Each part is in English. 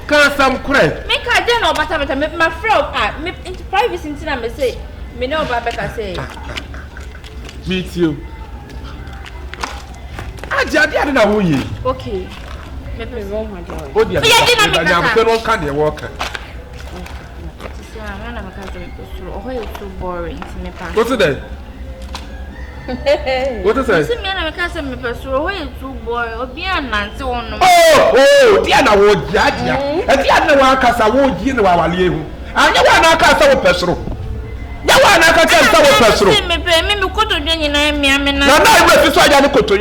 Can't some credit. Make a dinner, but I'm my friend. Into privacy, I say. Me know Babeka say. Meet you. I didn't know you. Okay. Maybe wrong, my dear. Oh, dear. I can't walk. It's too boring to me. What's it? What is it? Too boring. Oh, Diana would judge ya. And Diana Waka would you know our leave. And you want to cast our personal. You want to cast our personal. Me could do any name. No, I saw you could do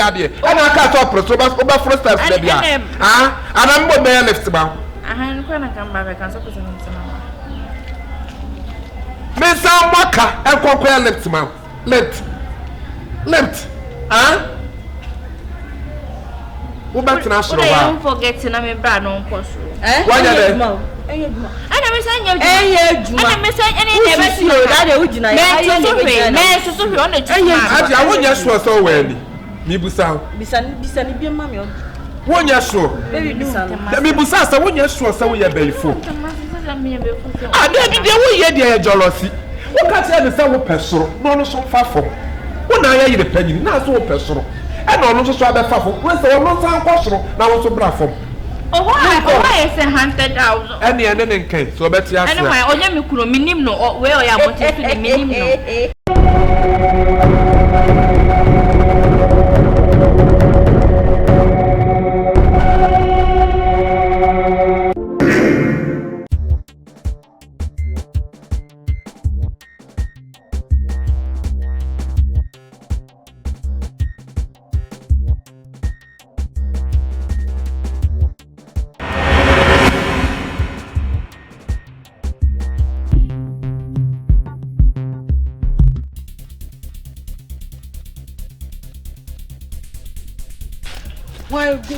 idea. And I cast our personal over first time. And I'm going to lift about. I can't come back and suppose I'm Miss Waka and Quaquare lift, ma'am. Lift. Huh? What about national? I don't forget to name brand on post. Why are they? I never say you. I never say anything. I won't just show so well. Mibusa. Bisani be mammy. One year show. Mibusa, I won't just show so we are before. I didn't hear the jealousy. What can't say the same person? No, so far from. When I hear the penny, not so personal. And also try the far from. Where's the one time personal? Now also bra from. Oh, why is a 100,000? And the ending came, so better. Anyway, I only could minimum or where I am wanting to the minimum.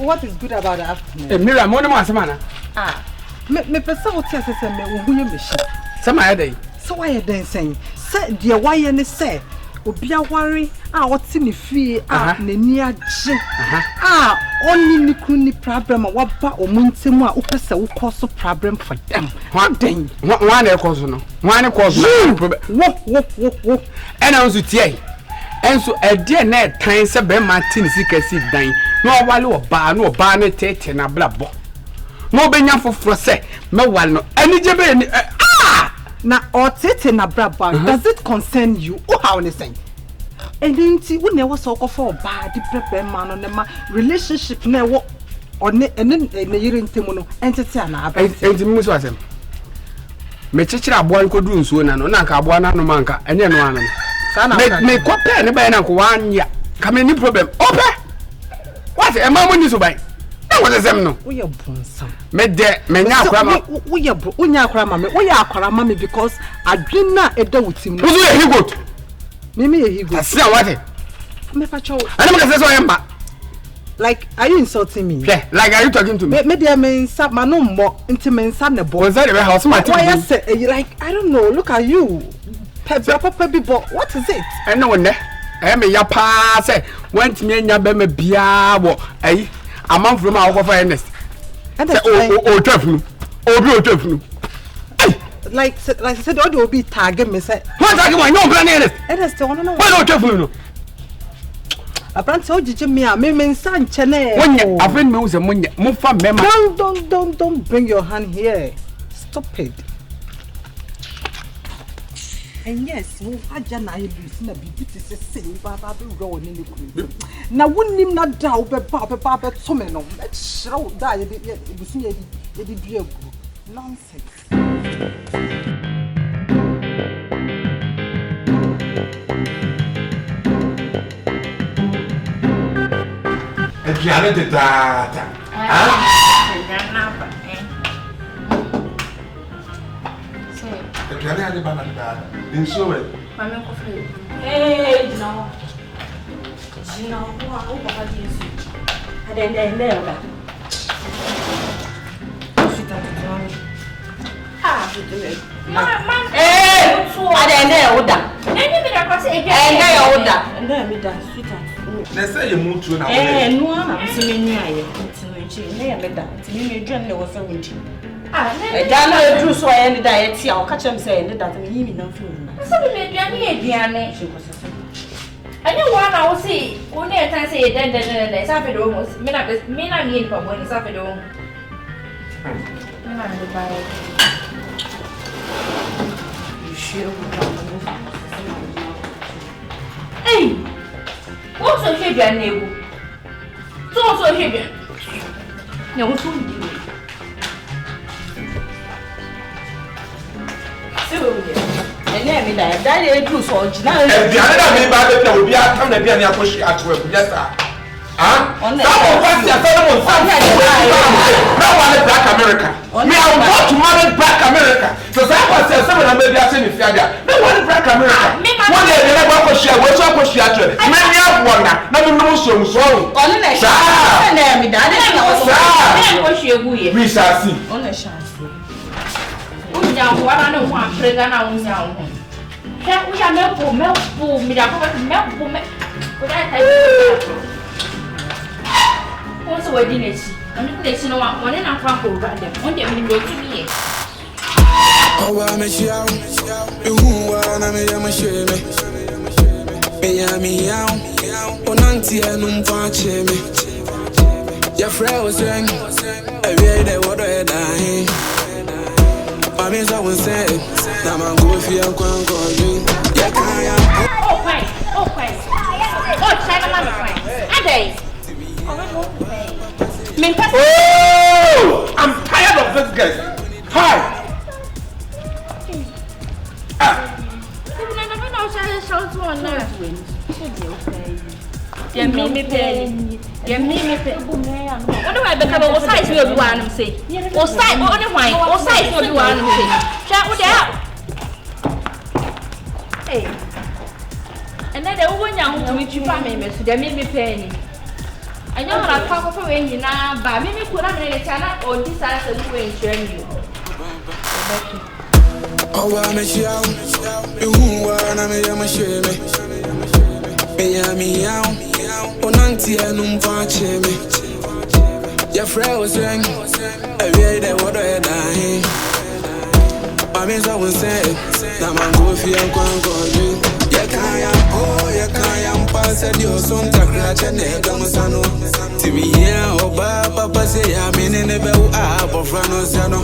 What is good about the afternoon? Mariam, one more semana. Me person what you say me who you machine. Some day. So why you dancing? Say dear why you say obi a worry what's in the fee ne near only ni problem what ba omunti mu a upese wo cause problem for them. What then? One cause no. One cause problem. Wo. And I was with you. And so a dear net time se be Martin sikasi dan. No wale ba ne tete na blabo. No benya foforo se me wale no. Ani je be na o tete na blabo. Does it concern you? O how ne say? Enti wo ne wo so kofo ba di prepare man no ne ma relationship na wo one ene yire ntemu no entete na aba. Enti mu so asem. Me chichira abo an kodu nsuo na no na ka abo na no manka enye no anu. Me kope ne ba na ko wanya. Ka me ni problem. Ope. What am I money so buy? That was the same no. We are bonsam. Me de me nya akora ma. We are nya akora ma me. We are akora ma me because adwena eda wutim. Who you he good? Me he good. See what? Me pacho. I don't say so yamba. Like are you insulting me? Yeah, like are you talking to me? Me dey me insult ma no mo inti me insult na boy. Was that the house my why you say like I don't know, look at you. Papa people, what is it? I know ne. Me ya pa say went me nya be me bia wo eh amam from our go for earnest. And o twafunu. Obi o twafunu. Like I said all will be target me say. What target one no plan earnest. Earnest no no. Why no twafunu no? Apparently o jije me a me nsa nche na. Wonye afen me uze monye mo fa mema. Don't bring your hand here. Stop it. And yes, we Hajia na Ibu na bibi ti say baba be ro ni ni ku. Na wonim na da wo be ba to me no. E shiro da ye Ibu ye di dua gu. Nonsense. Adriana de data. Adriana de banana. Insure it. Mamma coffee. Hey, no. Gina, who are you? And then there. Hey, I didn't know that. And then I was again. And then I order. And then we done, sweetheart. Let's say you move to now. No, I'm seeing you. I'm I drew so I ended diet. I'll catch him saying that I'm even no food. I know one I will see. Only a time say then it's happened almost. Me not need for when it's happened. You sure? Hey! What's a sugar neighbor? So sugar. No, food. And then that is so original. And the other member that will be at home and be an approach at work. Yes, sir. Some of us are telling no one is Black America. Me, I want to marry Black America. So some of us are some of them maybe are saying if you are there. No one is Black America. One day they never go share. What's up? What's your turn? Many have one now. No one knows so. On the next time, we shall see. On the chance. What I know one president now. Can't we have milk pool, me that milk pool. Could I tell you? What's the wedding is? I'm not no one in a couple right there. One day we go to me. Oh, I'm a show. You want to make a shame. Me out. On auntie and watch me. Your friend was saying, I read the water and I. I mean, I was saying, I'm going to go for your grandfather. Oh, fine. Oh, China, fine. Addo. Oh, I'm tired of this guy. Hi. What do I become? What size will you want to say? What size? Only wine. What size will you want to say? Chat with that. Hey. And then the woman young to meet you family, so they made me penny. I know how to talk for when you now, but maybe put up in a channel or this as a way to you. Oh, I'm a show. You want to make a shame. Me out. On auntie and watch me. Your friend was saying, I read the water and I. I mean, I was saying, now I'm going for your grandfather. You can't pass at your son to crash and Gamusano. To me, yeah, oh, Papa say, I'm in the bell up of Ranosano.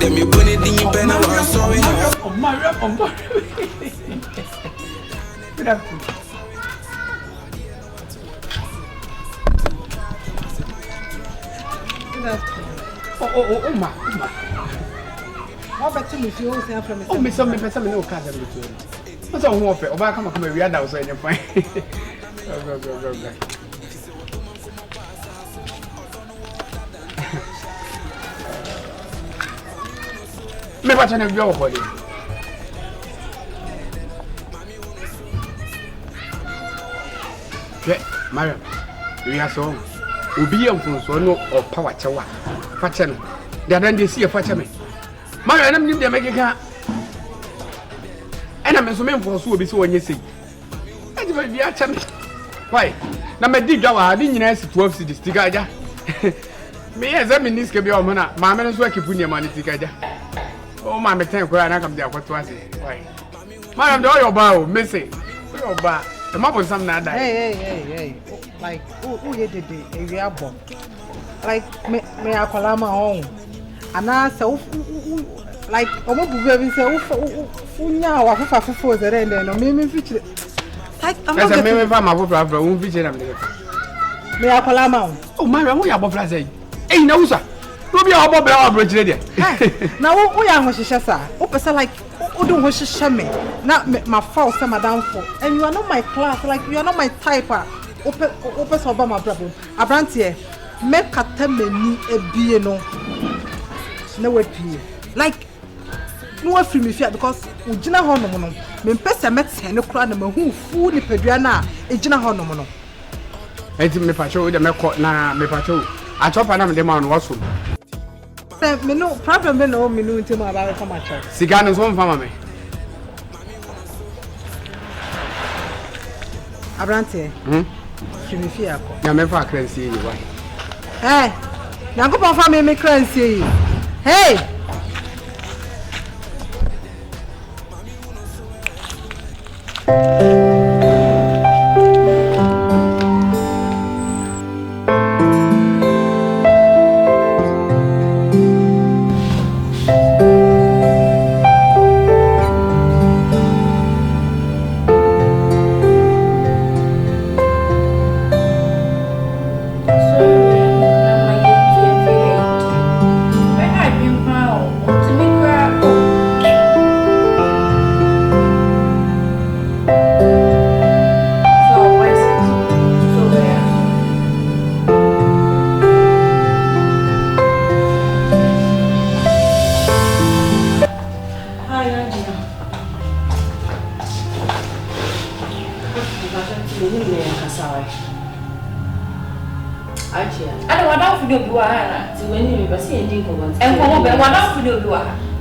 Let me put it in your pen. I was sorry. Oh, Mariam. Good afternoon. Oh, ma. How about you if you also from Oh, me some no card with you. What's on warfare? Oba come we are now so you're fine. Go. Me watch on your body. Yeah, Mariam. We are so. Obi am so no or power chawa. Facha no. They don't dey see a facha me. Mariam am nim dey make ka. And I'm so men for so obi so onye sei. E dey be acha me. Why? Na me dig gawa adi nyina si 12 cedis tika aja. Me yes me niske bi o mo na ma me so akipu ni ma ni tika aja. O ma me ten ko na kam dey akwato ase. Why? Mariam dey your ba o me say. Your ba. The map was something like that. Hey. Like, who you did it? A bomb. Like, me I call my own. And I say, like, almost baby say, now I have for the end and me feature. Like, I'm not going to find my brother, won't feature them. Me I call my own. Oh, Mariam, we are both like saying, hey, no, sir. Don't be our Bob Bridge lady. Now, we are much shassa. Open like. Don't wish to shame me. Not my fault, madam. And you are not my class, like you are not my type. Open Obama problem. Abrantie, make a temeni a be no. No way, like no way free me fear because Ujina Honomono. Men pesa met no crown who food the Pedriana, Ejina Honomono. I think me patrol the Meko na me patrol. I chop another demand was soon. Me no problem me no me no into my about how much. Cigar is one for me. Abrante. Kimifia. Yamefa crancy you why. Hey, Nankopon fa me crancy. Hey.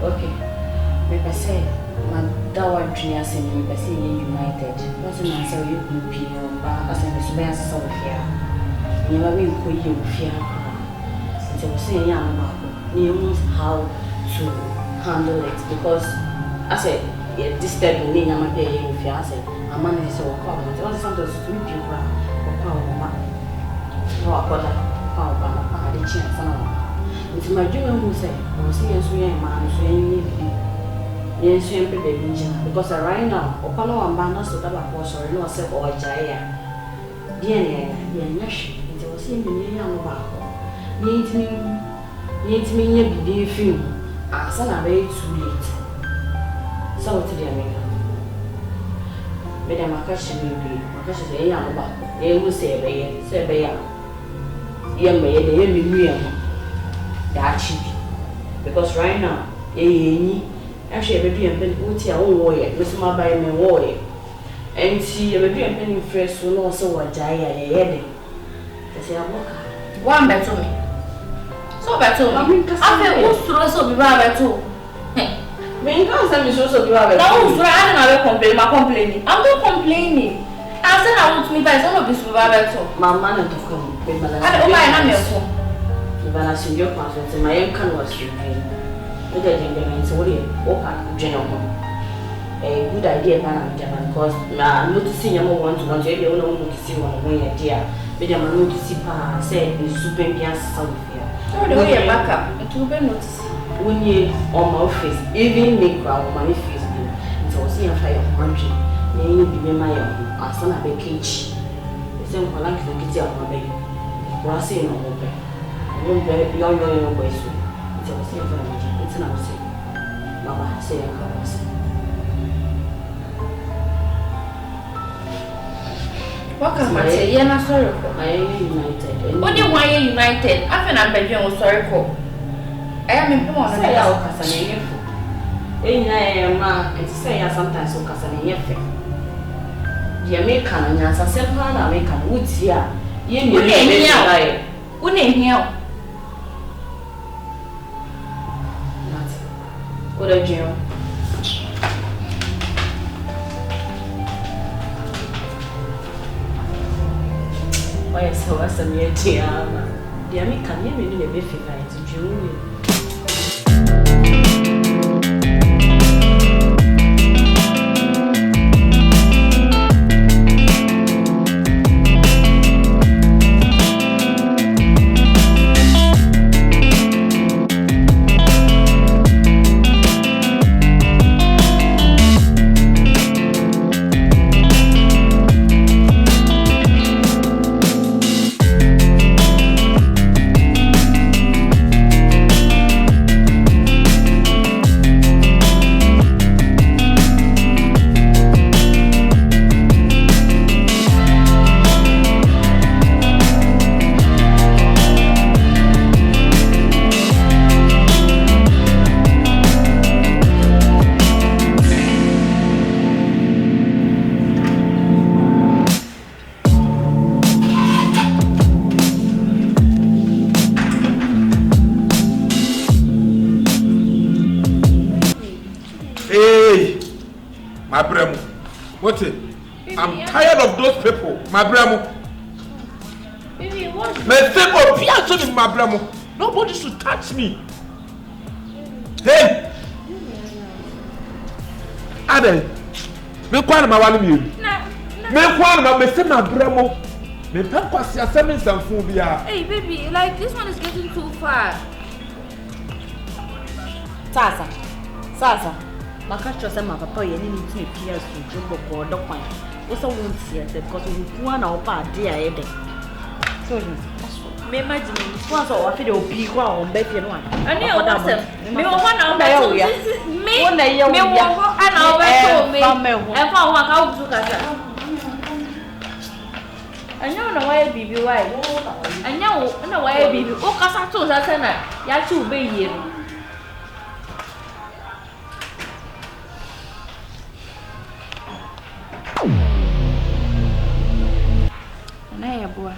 Okay. Maybe say, my daughter Trias and maybe say united. What's an answer you could be on as an expense of fear? You know, we could you fear. Since I was saying, young knows how to handle it because I said, this time me, I'm a day in fear. I said, a man is so common. It's only sometimes to meet you or power. No, I got a power, I had a chance. It's my junior who said, I was here, so man, so you yes, you baby, because right now, Opano and Banner so that I was or no self or Jaya. Dear, it was in the young about. Needs me, a big film. I said, I'm very too late. So to the American. Madame, I catch you, my question is a young about. They will say, Bayer. Young Bayer, they will be because right now, actually, every and penny would tell warrior, Miss Mabay and warrior. And see every and penny fresh will also a Jaya heading. They say, one better me. So better, I feel also be rather too. Main concern is also be rather. No, I don't complain, my complaining. I'm not complaining. I said I want to meet by some of this rather too. My man to come. I don't mind. When I see your conscience in my own canvas, you mean, with the gentleman's way, or general. A good idea, because I'm noticing you want to you don't want to see one way a dear. But I'm not to see pa said in super gas south here. The way back up, it will be noticed. When you on my face, even make crowd my face blue. It was here for your country. May you be my own, as son of a cage. The same for like the kitty of my baby. Grassy no open. Young boys, it's a same for it's an outside. Mama, say a house. What can I say? You're not sorry for my united. What do you want united? I feel I'm being sorry for. I am in Puma, I am Cassanay. I am, and say sometimes so Cassanay. The American and as a simple American woods here. You mean, who name here? What a jail. Why so as a mere dear? The American, you mean a bit to Julie. My bremo. What it? I'm tired of those people. My bremo. Me say mo pia so ni mabramo. Nobody should touch me. Hey. Ade. Me kwa na wale mi. Me kwa na me say mabramo. Me pem kwasi asem nsamfo bia. Hey baby, like this one is getting too far. Sasa. Makacho say my papa ye ni nti pia so jobo ko do kwan. Wo so won tie because we ku na opa ade a ye de. So me imagine once or after the obi kwa on be pie no an. Ani o wasem. Me wo na o be to me. Wo na ye wo ana o be to me. E fa ho aka wo kasa. Anya na why bibi why? Anya wo na why bibi. O kasa to sa na ya chi ube yie no. NANAYEBOAH.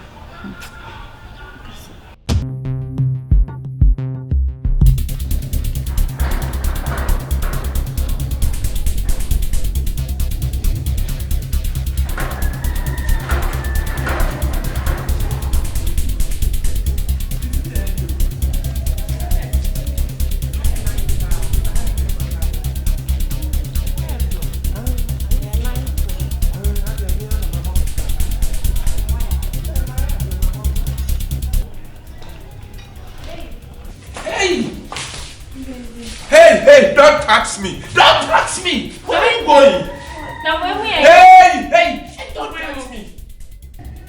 Hey, don't touch me. Don't touch me. Where are you going? Now where we are? Hey, don't touch me.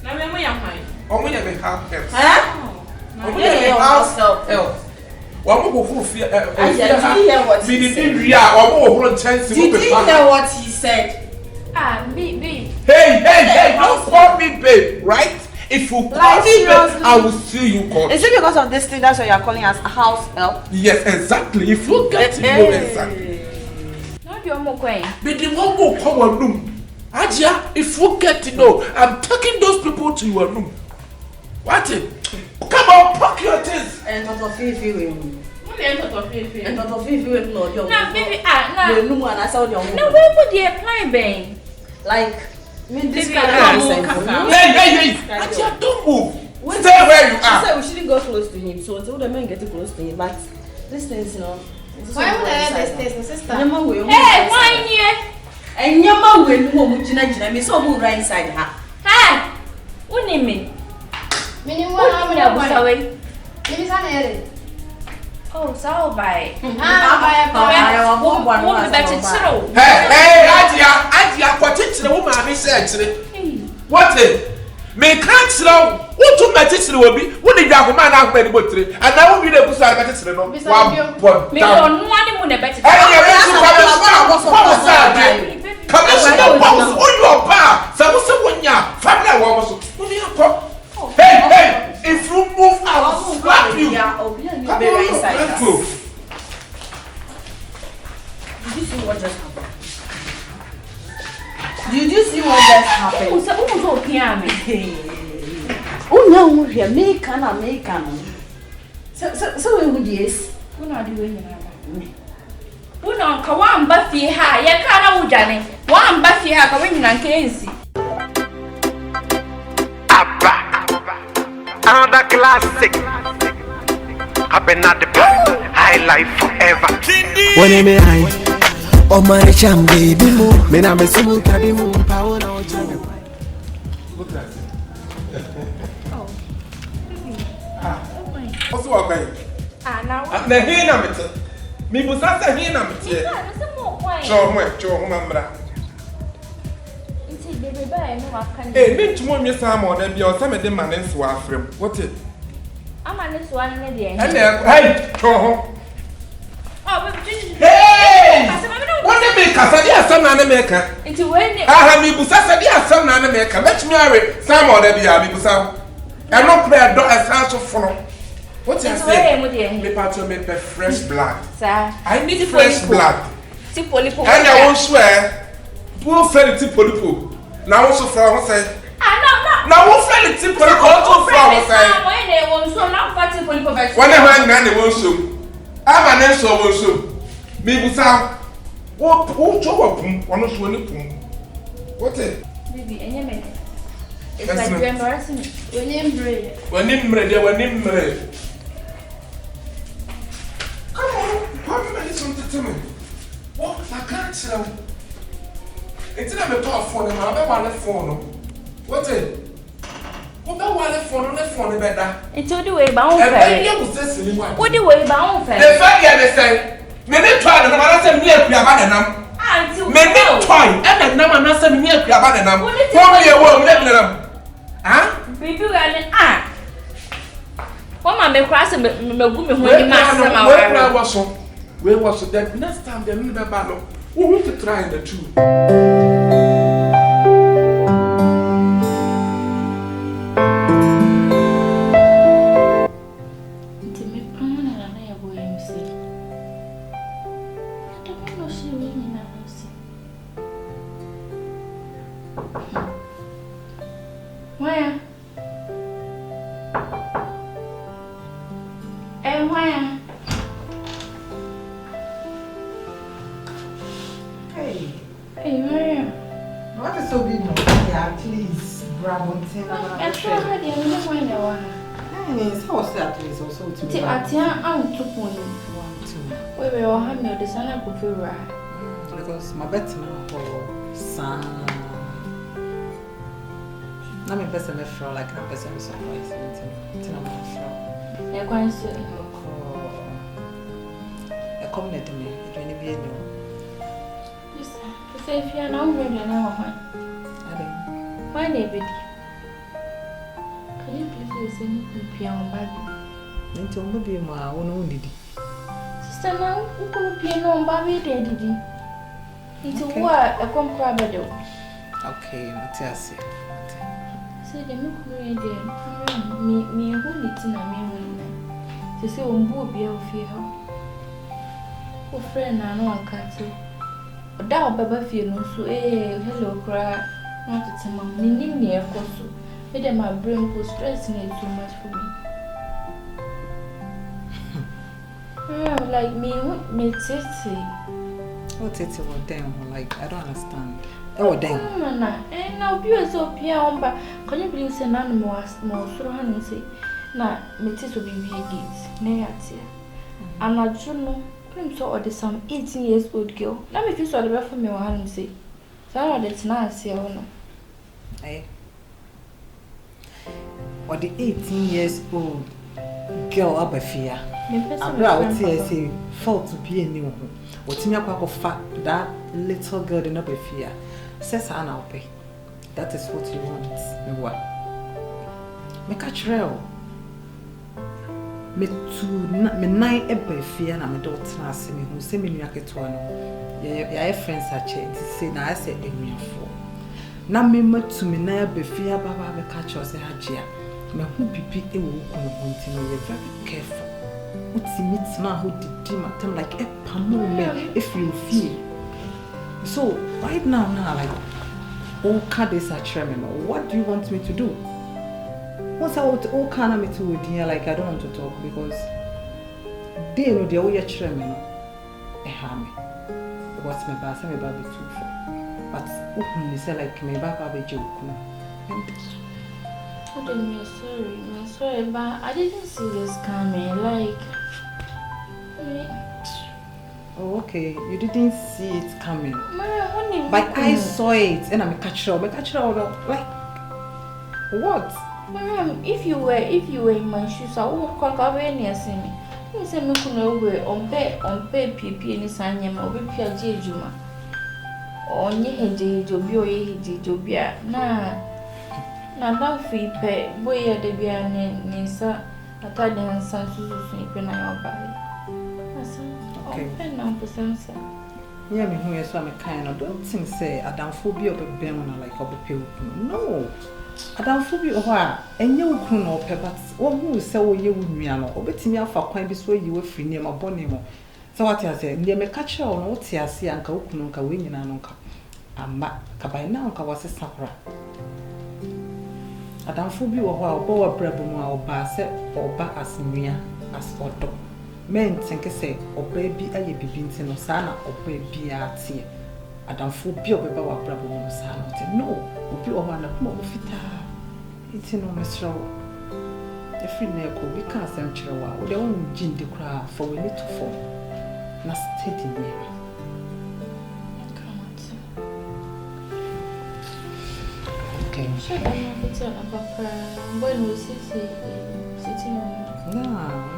Now where we are? Oh, we have a house help. Huh? We have a house help. One more who fear. Did you hear what he said? Did you hear what he said? Babe. Hey, don't call me babe, right? If you call me babe, I will see you call. Is it because of this thing that's why you are calling us a house help? Yes, exactly. If you get to know exactly. No, you're more going. But the one will come on room. Hajia, if you get to know, I'm taking those people to your room. What it? Come on, pack your things. And Toto Fifi will. And Toto Fifi will know your. Now, baby, no. No one I saw your. Now, where would you apply, Ben? Like, this Baby, kind of Hey, Hajia, don't move. Stay where you are. I said we shouldn't go close to him, so until the men get too close to him. But this thing is, you know. Why would I have this, sister? Hey, why here? And your mom will know Mujina, Miss Omu right inside her. Hi! What do you mean? Meaning What do you mean? Sorry. Oh, so by. Hey, Hajia, what is the woman I said? What it? Me can't slow. What to my teacher will be? What did you man out by the buttery? And I will be able to say that it's no. Me don't want him on a better. Come on, your bar. Family was. Hey, if you move, I will slap you. Come on, did you see what just happened? Did you see what just happened? Oh no, we are American. So we yes. Who not doing it? Who not come Buffy ha? Ya can't know Johnny. One Buffy ha going and Casey. Another classic. I've been at the point. High life forever. When I'm behind, oh my cham baby move. Me na me sumu tabi move. Power now cham. What's what going? Now. The hina mete. Me busasa hina mete. Chow, mambra. Hey, me tomorrow me some more than be or some of them man in swap frame. What it? I'm on this one in the end. And hey, chow. Hey! What they make us? They are some America. Into when I have me busasa. They are some America. Let me marry some more than be a busa. I don't play a dog as house of front. What you say? Me part me fresh blood. Sir, I need fresh blood. Tipolipo. And I won't swear. Poor friend Tipolipo. Now also from say. Now what friend Tipolipo also from say. When they won't so now fighting Tipolipo. When I man they won't so. I'm an answer won't so. Me busa. What show up? One of you pum. What it? Baby, any minute. It's like you're embarrassing me. When him ready. Come on, how many something to me? What? I can't tell. It's not a tough phone, I'm a phone. What's it? What about phone better? It's all the way bound. What the way bound? The fact you say, many try to answer me if you abandon them. Many try, and now I'm not saying me if you abandon them. What you will let them? Huh? Baby, what my cross and when you master where was that next time they need a battle? We want to try the two. Where? And where? Hey, Mariam. What is so big? Yeah, please, Brabontin. I'm sure I didn't find the one. Hey, so what's that? Is also to be. I took one. Wait, we all have no designer could feel right. Because my bet now for son. Now my best me feel like a person is surprised. Till I'm not sure. You're quite soon. A comment to me. It will be a new. If you are not ready now, why David? Can you please send me piano baby? Into maybe my own did. Sister, now who could piano baby daddy? Into what a conqueror. Okay, Matthias. Say the milk me who needs in a me to say on board be of fear. Oh, friend, I know I can't say. That Baba feel so hello cry not to tell me near coso. But then my brain was stressing it too much for me. Like me Titi. Oh Titi what damn like I don't understand. Oh damn. Mama, and now be so piano but can you believe say none more so hand say na me Titi will be gate. Nay at and I don't know. I'm so old, some 18 years old girl. Let me feel so the for me or hand say. So that's nice, you know. Eh? Or the 18 years old girl up a fear. I brought say fault to be a new. What's in your pack of fat that little girl in up a fear? Says I'll pay. That is what you want. Me what? Make a trail. Me nine ebe fear na me daughter na se me hu se me nua keto no ya friends a che ti say na I say enuafo na me matu me nine ebe fear baba be catch us Hajia me hu bibi e wo ko no nti no you very careful uti meet na ho didi matem like e pamo me if you feel so right now like all card is a tremor. What do you want me to do? Once I would all kind of me to dear like I don't want to talk because they know the way you're trembling. Me. What's my bass? I'm about to for. But openly say like me back be joke. I'm sorry, but I didn't see this coming. Like, oh, okay, you didn't see it coming. But I saw it and I'm catch up. Like, what? Mariam, if you were in my shoes, I would call away near me. You say me could know where on pay PP and Sanyam or Pia Juma. Or Yehe Jobio Jobia. Now that free pay, boy, the beer Nisa, a tidy and son Susan when I buy. Okay, now for sense. Yeah, me who is some kind of don't think say a down phobia of a band like of a pill. No. I don't phobia or what, and you could know pepper, or who say you would me or bet me for quite this way you were free near my bonimo. So what I said, near me catch her on what I see and Kaukunoka winning an uncle. And by now, I was a sapra. I don't phobia or what, bow a brabum or basset or back as near as Addo. Men think I say, or baby, a ye be binting or sana or baby a tea. I don't phobia about brabum or sana. No, be one of more fita. It's no Mr. If you never we can't send you a we don't gin the crowd for we need to fall. Not steady near. Okay. When we sitting No,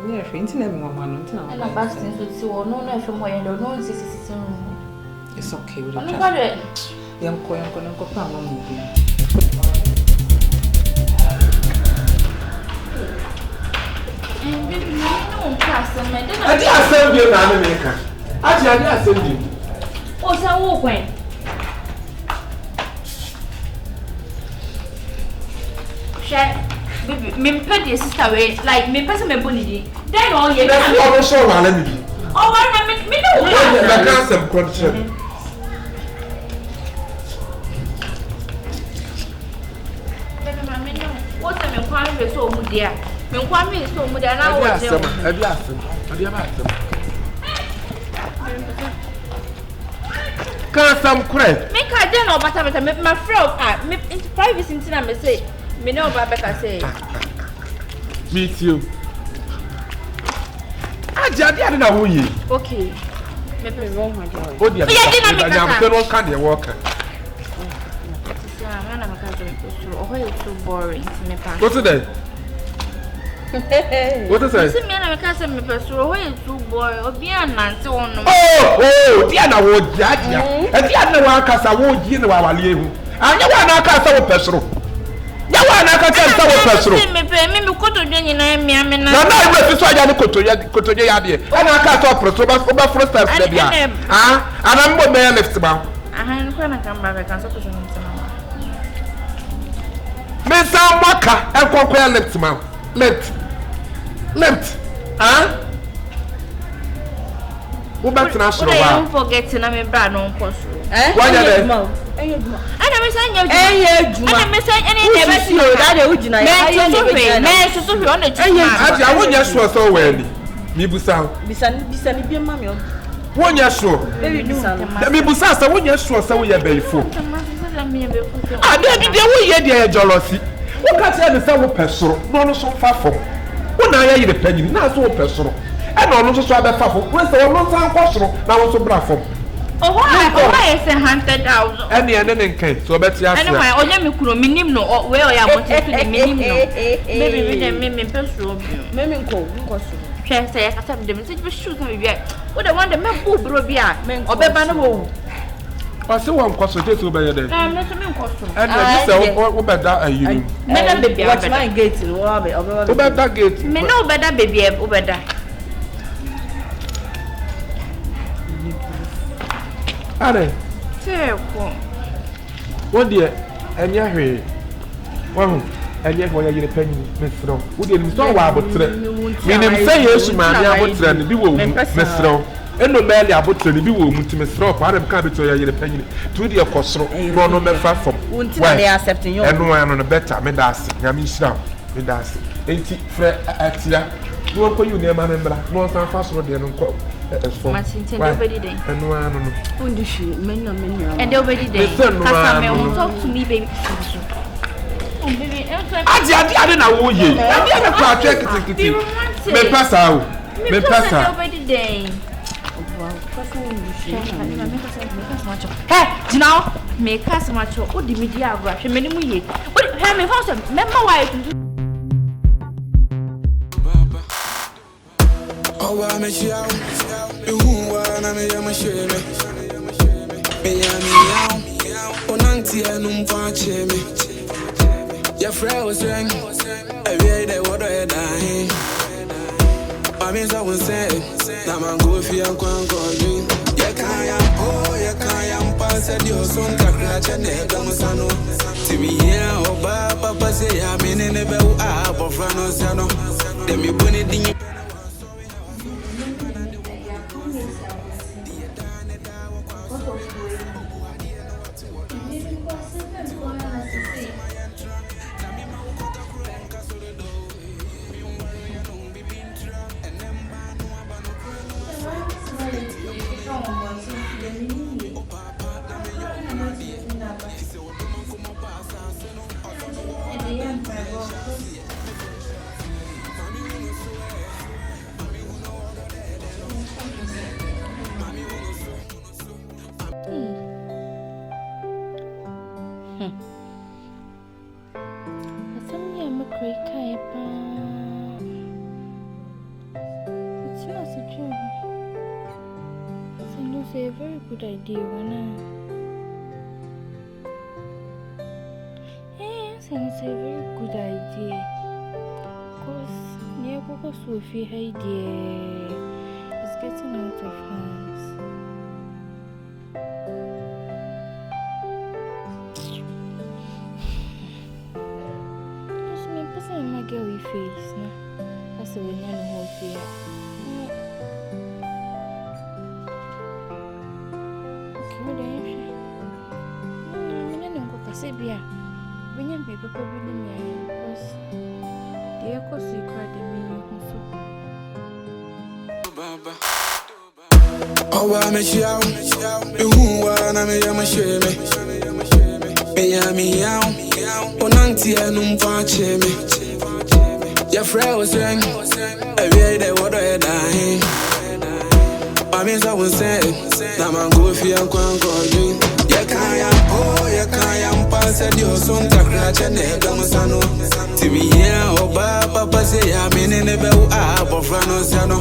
yeah, for internet, woman, and I'm back to see or no, from where I don't know, it's okay with I'm the not it. young coin, I'm going to go down on you. I did send you an American. I did send you. Oh, so walk when? Share. Me pet your sister away, like me person me bully. Then all you that's all so well. Oh, I me no. I can't some condition. What's a me so mudia? Me kwame so mudia na wo je. I do ask. Can't some credit. Make I don't know but my friend me privacy thing me say. Me know about Becca say. Meet you. I didn't know who you. Okay. Me wrong one. Oh dear. I'm still can't they walk. Too boring to me. What's it? What is it? Me and I me pursue. Why is too boring? Obian nanti ono. Oh, Diana would judge ya. And Diana wa kasa wo ji na wa wale hu. Anya wa na kasa wo pesro. Ya wa na kasa wo pesro. Me koto dwe nyina me ame na. Na na we fi so ya ne koto ya de. Ana kasa wo pesro ba first step de bia. Ah, ana mbo me left ba. Aha nko na kamba be kan so koto nim sana. Me sa maka enkonkwa left ma. Left. Huh? What back to national? Don't forget na me bra no nko so. Why you there? Ana me say nyam. Ana me say any never see o that dey ujina ya. Me so on the chima. Aji I won't sure so well. Me busa. Bisa ni bi ma me o. Won't sure. Baby bisa. Me busa say won't sure say we ya belifo. Ah dey we ye dey jealousy. Wo ka say say wo pesoro. No so fa fo. Wo na ya yire panyi na so wo pesoro. E na ono so abefa fo. We say wo no san kwosoro na wo so bra fo. Oh, why is 100,000? Any nkan so beti asia. Anyway, onya me kuro minim no we o ya bote to the minim no. Baby me peso bi. Me nko so. Hwe say ya kasa me say be shoot na bia. Wo the one the me bu bro bia. Obeba na wo. O se won kwaso je so be ye dey. Na me so me nkoso. And you say wo beda ayi. Me da baby watch my gate wo obeba. Wo beda gate. Me no beda baby wo beda. Are. Teko. What dear? Enya hwe. Wahu. Enya ho ya yire panyi mesro. Wo de nim so wa abotre. Me nim say Yesu ma ya abotre ne bi wo mu mesro. Eno meli abotre ne bi wo mu ti mesro kwa dem ka beto ya yire panyi. Tu de ekosro. No no me fa fom. Wonti na dey accepting you. Eno ano no better me das. Nyame nhira. Me das. Enti fre atia. No ko yu ne ma membra. No san fa so de no ko. Martin, nobody there. And no. And nobody there. Talk to me, baby. Oh, baby. I didn't know you. I didn't know me pass out. Me pass out. Nobody there. Hey, now, make us much. What the media rush? Many more years. What? Have me found some. Remember why? Oh, I'm a show. Who wanna me? I'm a shame. Me, oh, Nancy, and me. Your friend was saying, every day, what I die. I mean, someone said, I'm going for your conquering. You can't pass at your son, Crash and Gamusano. To me, yeah, oh, Papa say, I'm in a bell, of Franosano. Then me put it in. It's a very good idea, Yes, it's a very good idea. Because Yeboah Sophie idea is getting out of hands. Just me person my girl face, no. That's the way I know fear. Sebia, when you be probably me, because the echo secret the me oh, I miss you out. You wanna me, I'm a shame. Me, oh, Nancy, and me. Your friend was saying, every day, what I die. I mean, I was saying, I'm a go for your conquering. You can't pass at your son to crash and Damasano. Timmy, Papa say, I'm in the bell up of Ranosano.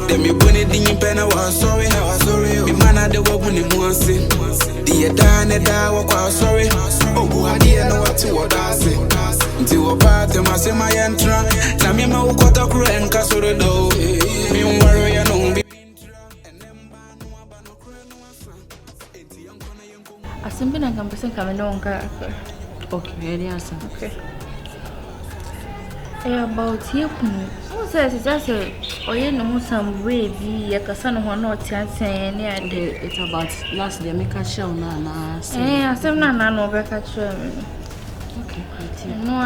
Then me put it in pen. I was sorry. Me man at the work when he wants it. The Dana was sorry. Oh, I didn't know what to what I say. Until a part of my semi entrance. Samima will cut a crew and castle the door. Me worry, I know. Something I can present coming on. Okay, yes. Okay. About you, who says it's just a or you know some way be a casan or not saying it's about last day make a show na some no back at okay. No,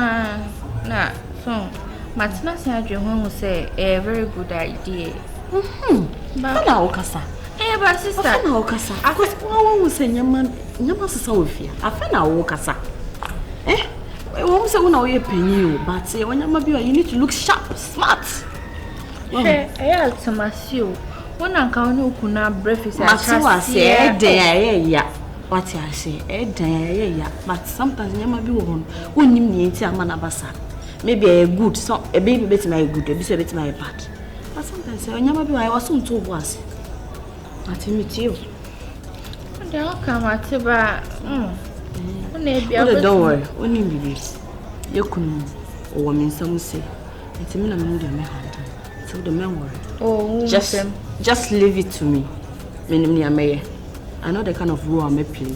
so Martina said your home will say a very good idea. But now, Cassa. But sister, no, Cassa. I was one say, Yaman, Sophia. I found out, Cassa. I won't say when I pay you, but say when you need to look sharp, smart. I to my shoe. One uncle who could not breakfast. I say, what I say, but sometimes you might be one who need to manabasa. Maybe a good song, a baby bit my good, a bit my bad. But sometimes I was soon too was. But meet you. Don't come at about. Don't worry, when you be this, you couldn't, or women some say, it's a minute of my hand. So the men worry. Oh, just leave it to me. I know the kind of role I may play,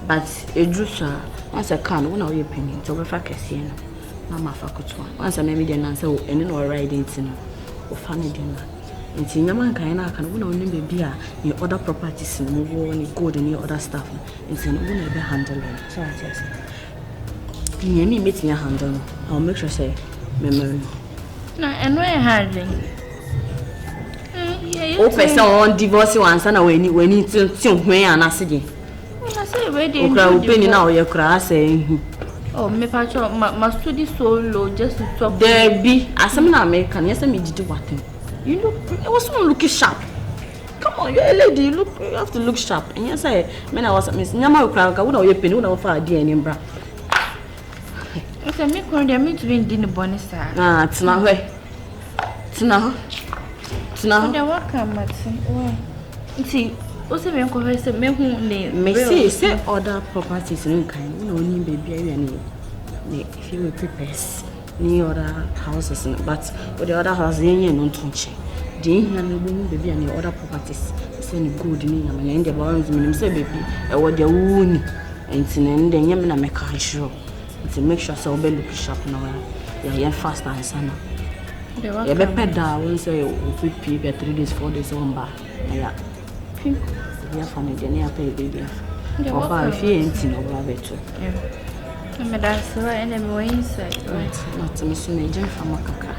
but a drusha, once I can, when I will pay me, to be facing, Mamma Facutua. Once I made the answer, and then or riding or family dinner. And see, Yaman can only be your other properties and move on gold and your other stuff. And say, no one ever handle them. So I just say, me meeting your handle. I'll make sure say, memory. No, and we're handling. Oh, person on divorce once and when you to me and I said, I say, ready. Okay, now your class saying, oh, me patch up my study so low just to talk. There be as some American, yes, I mean, did what thing. You look, it was someone looking sharp. Come on, you're a lady, you have to look sharp. And yes, I mean, I was Miss Yama Crowd, I would have your penny over a dear name, bra. It's a me calling them to be in dinner bonus. Ah, it's not way. It's now. The work I'm at. See, also, me uncle has a me who may say other properties in kind, no need baby any. If you will prepare. Near other houses, but with the other house, they ain't no touching. The baby and the other properties. Send good name and the bonds, and say, baby, and what they're wound. And then the Yamina make her sure to make sure so be look sharp now. You're fast and son. You better down, won't say, we pay 3 days, 4 days on bar. Yeah, we are from the near pay baby. Or by if you ain't in over it. That's right, and I'm inside. Right, not to miss an agent from Makaka.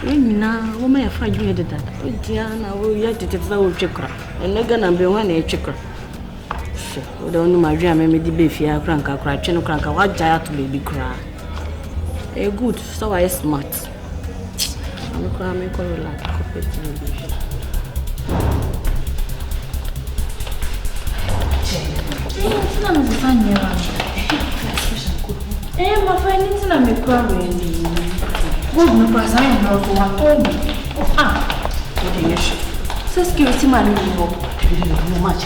Now, what may I find you did that? Oh, Diana, we had to tell you chicker, and they're gonna be one a chicker. So, we don't know Mariam, maybe the beefy, a crank, a crack, chin, crank, a what giant baby cry. A good, so I smart. I'm crying, call you like a copy. My friend, it's not me problem. Good, no person, I know for one home. What do you say? So, security man, you know much.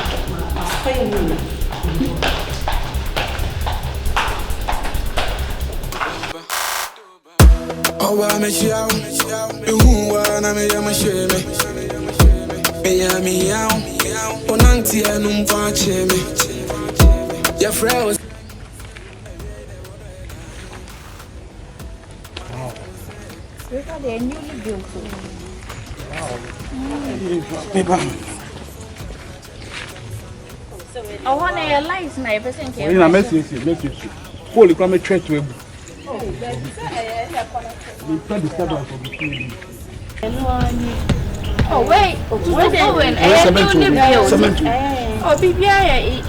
Oh, I miss you out. Who wanna me? I'm a shame. Me out. On auntie, I know watch me. Your friend was. Look at the newly built. I want to realize my person here. You know, message. Holy come church to him. Oh, wait. Where's the going? Oh, BBI.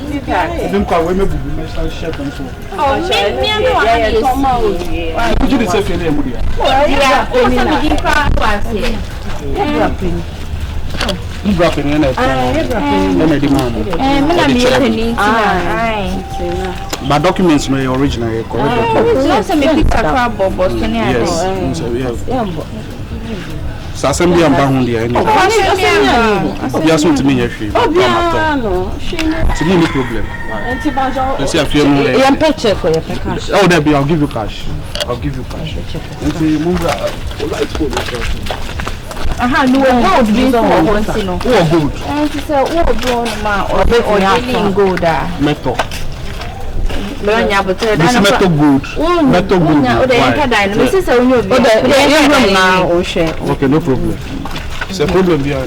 But documents may originally correct. So assembly and bound here. Just want to mean your fee. No problem. You see a few more. Oh, there be. I'll give you cash. No, gold. Metal. Okay, no problem. It's a problem here. I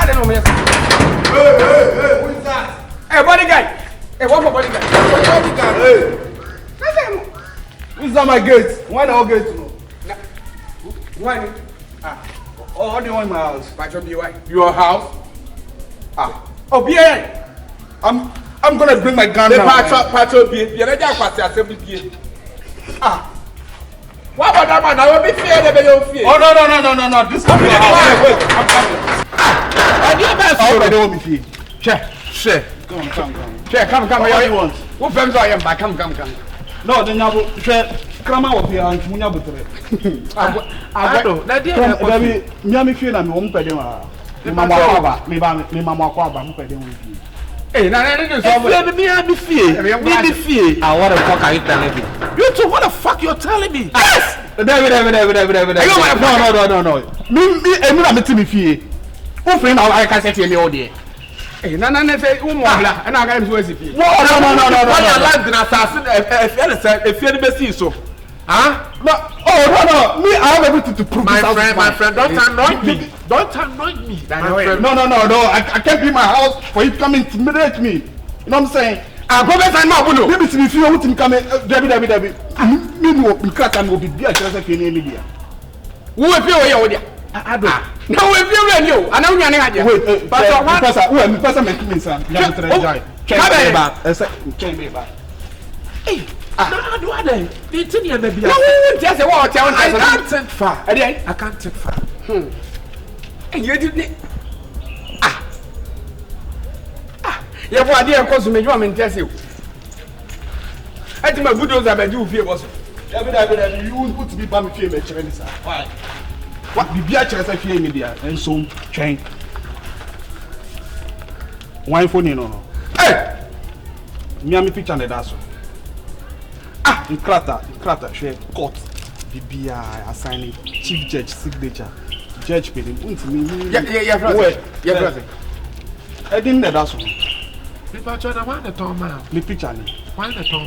don't know. Hey, what is that? Hey, bodyguard. Hey, what for bodyguard? Hey. Who's at my gate? Why not gate? Why? Oh, how do you want my house? Your house? Oh, BA. I'm gonna bring my gun now. Patrol BA. You're not assembly. What about that man? I will be fear. Oh, no. This is your house. Wait. I'm coming. I don't want me fear. Check. Come. Check, come. What do you want? What friends are you? Come. No, then you share Krama of here and Munya Butre. Addo, that dear, Miami Field and Home Pedema. Mamma, Mamma, hey, now me fear. What the fuck are you telling me? You two, what the fuck you're telling me? Yes! David. No. Me, I'm a fear. Who friend I can say to you all day? Hey, no, say, and I got to see. No. I like the assassin if you're the best, so. Huh? No. Me, I have everything to prove. My friend, don't annoy me. No. I can't be my house for you to come intimidate me. You know what I'm saying? I'm going to find out. Maybe if you want to come in, Debbie. Me, no, because I will be there. Just in India. Who will feel here? Addo. No, if you read you, I know you're not here. Wait, Pastor, make me son. Can't be back. Hey, no, they tell you, baby. No, just a word. I can't take far. I can't take far. And you didn't. Yeboah, dear, cause me, you am in test you. I think my good ones are you fear was. You put to be by me fear, why? What the beer chairs I fear media and so chain. Wine phone no. Hey! Miami picture and that's in Clatter, share court. The beer assigning chief judge signature. Judge paid him. Yeah, brother. I didn't know that's one. The picture.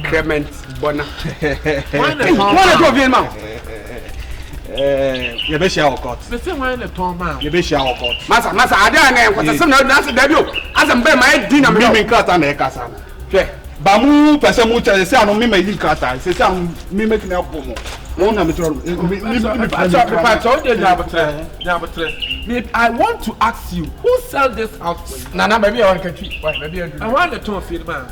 Clement Bonner. You be share court. The same way the Tom man. You be share court. Massa, I don't know what some that's the debut. As I'm by my dinner, me Clatter and Casa. Bamu, Passamucha, say, I don't mean Clatter. Say, I'm me making up for more. I want to ask you, who sell this house? Nana, maybe I want to keep. I want the two of man.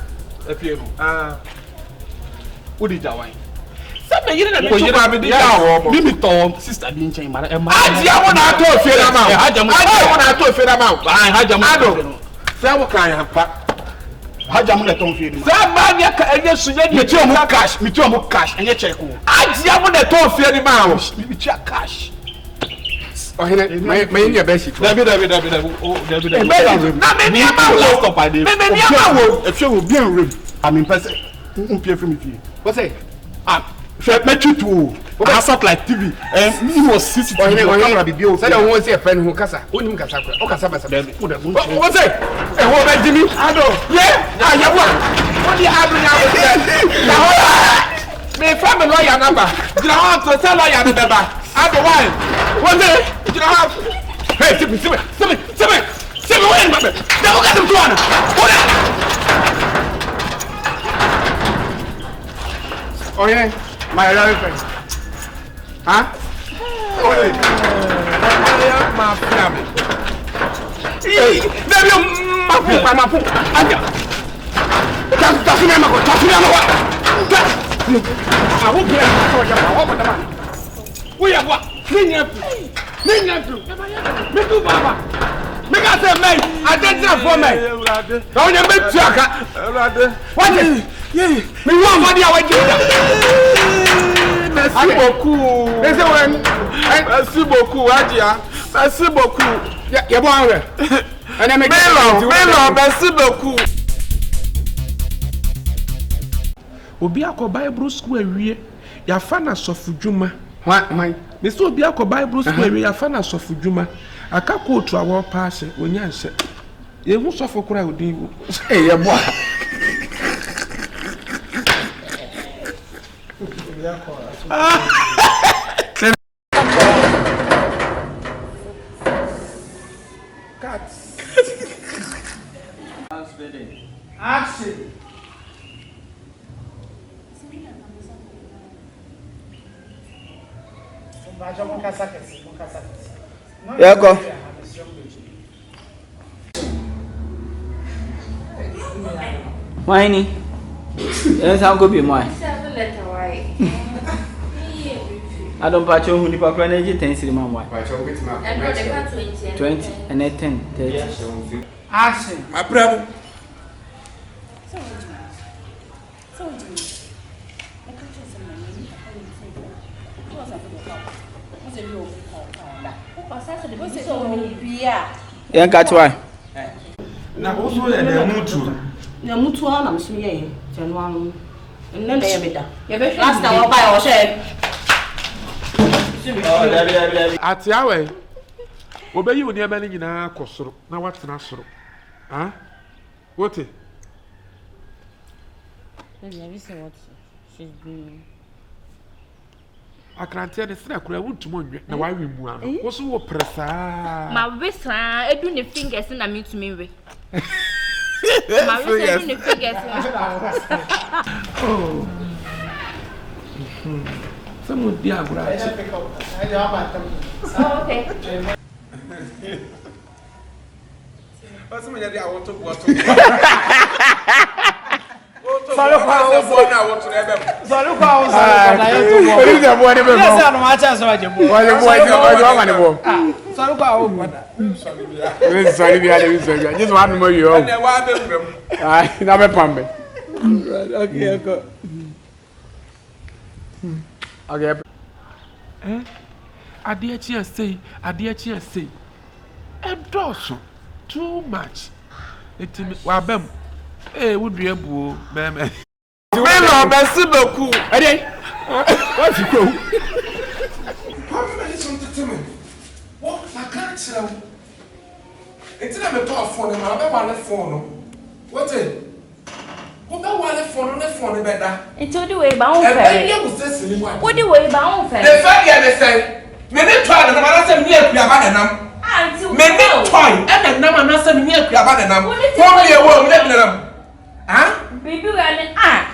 Who did that wine? Sabe yiri na me Ko ba me di ya wo. Mimi to sister bi nchen mara. Hajia mo na to fie na ma. Hajia mo na to fie na ma. Hajia mo. Addo. Say wo kan ya pa. Hajia mo na to fie ni. Say ma nya ka enye sunya ni. Me ti o mo cash, enye check o. Hajia mo na to fie ni ma wo. Me ti cash. Oh, my India basic. David. Na me ni ma wo. Stop by the. Me ni ma wo. If you will be in room, I'm in person. Pay for me fee. What's it? Met you too. I sat like TV. And he was CCTV. Camera be built. Say the one say friend who kasa. Who kasa. O kasa basa. What's it? E wo be Jimmy. Addo. Yeah. Yeboah. What the Addo now? Me from lawyer number. Jina ha to tell lawyer number. Addo why? What's it? Jina ha. Hey, see me. Wait, baby. Now look at them doing. Oh yeah. My real friend. Huh? Oh yeah. My family. Baby, my food. Anja. That's me, my God. I won't be able to talk. We have what? Ninya. Me too, Baba. Me got say me. I didn't say for me. Don't you make chaka? What is? Yeah. Me want money away there. Merci beaucoup. Merci beaucoup, Hajia. Merci beaucoup. Yeboah. Melo, merci beaucoup. Obi akọ Bible school awie ya fa na sofudwuma Why? me so obi akọ Bible school awie ya fa na sofudwuma aka kootu awo paase onya nse ye hu sofo kura odi wu Yeboah. Action. Yeah, go. Why? Yes, I'll go be mine. I don't patch on who the proper energy 10 cinema. 20 and 10, 30. Action. my brother Yeah, catch why? na oso ye na mutu Na mutu na mso ye January. Nne na ye beda. Last time we buy o share. ati awe obeyi woni ema ni nyina akosoro na watena soro ha wote Have you seen what she's doing? akrante ne sra kura wuntum onwe na wawe mu ano wo so wo presa Ma wesa edu ne fingers na me to me we. Ma wesa edu ne fingers. oh Someone be a grudge. Oh, okay. What's my idea? I want to go to. Sorry, I want to never. Sorry, okay. Adeɛ kyi say. Ɛdɔɔso too much. Etimi wabam. Wodua buo meme. Melo merci beaucoup. Ade. What you go? How many something to me? What I can't tell. It's not me call phone, I be want phone. What it? Who be want phone better? It's all the way bound fair. What the way bound fair? The fact you say, me need try na ma say me akua ba na nam. Me need try and na ma say me akua ba na nam. Who be wo me na nam? Ah? Baby we are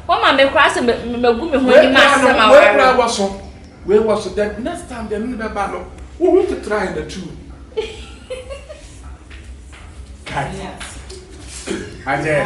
What my me cross me gu me ho ni ma say ma wa. We was that next time they me be ba no. We want to try the two. Yes. Hajia.